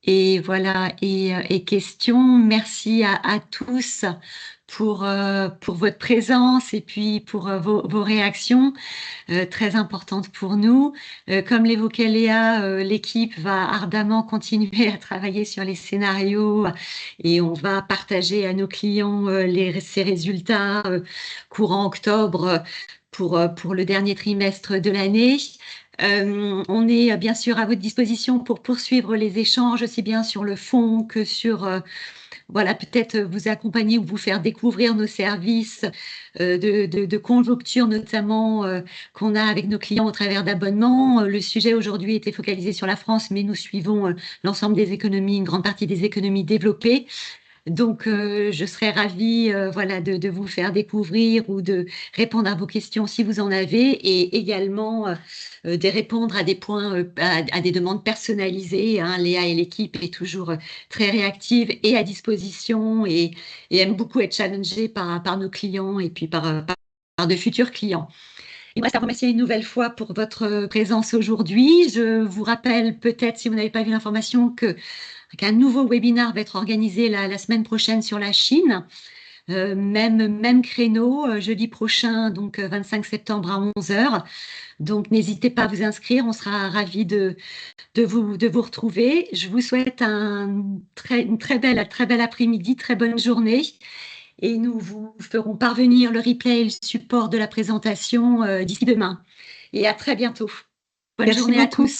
et voilà, et questions. Merci à tous pour votre présence et puis pour vos réactions très importantes pour nous. Comme l'évoquait Léa, l'équipe va ardemment continuer à travailler sur les scénarios et on va partager à nos clients ces résultats courant octobre pour le dernier trimestre de l'année. On est bien sûr à votre disposition pour poursuivre les échanges, aussi bien sur le fond que sur, voilà, peut-être vous accompagner ou vous faire découvrir nos services de conjoncture, notamment qu'on a avec nos clients au travers d'abonnements. Le sujet aujourd'hui était focalisé sur la France, mais nous suivons l'ensemble des économies, une grande partie des économies développées. Donc, je serais ravie voilà, de vous faire découvrir ou de répondre à vos questions si vous en avez et également de répondre à des points, à des demandes personnalisées, hein. Léa et l'équipe est toujours très réactive et à disposition et aime beaucoup être challengée par nos clients et puis par de futurs clients. Il me reste à vous remercier une nouvelle fois pour votre présence aujourd'hui. Je vous rappelle peut-être, si vous n'avez pas vu l'information, qu'un nouveau webinaire va être organisé la semaine prochaine sur la Chine. Même créneau, jeudi prochain, donc 25 septembre à 11 heures. Donc, n'hésitez pas à vous inscrire. On sera ravis de vous retrouver. Je vous souhaite une très belle après-midi, très bonne journée. Et nous vous ferons parvenir le replay et le support de la présentation d'ici demain. Et à très bientôt. Bonne Merci journée à beaucoup. tous.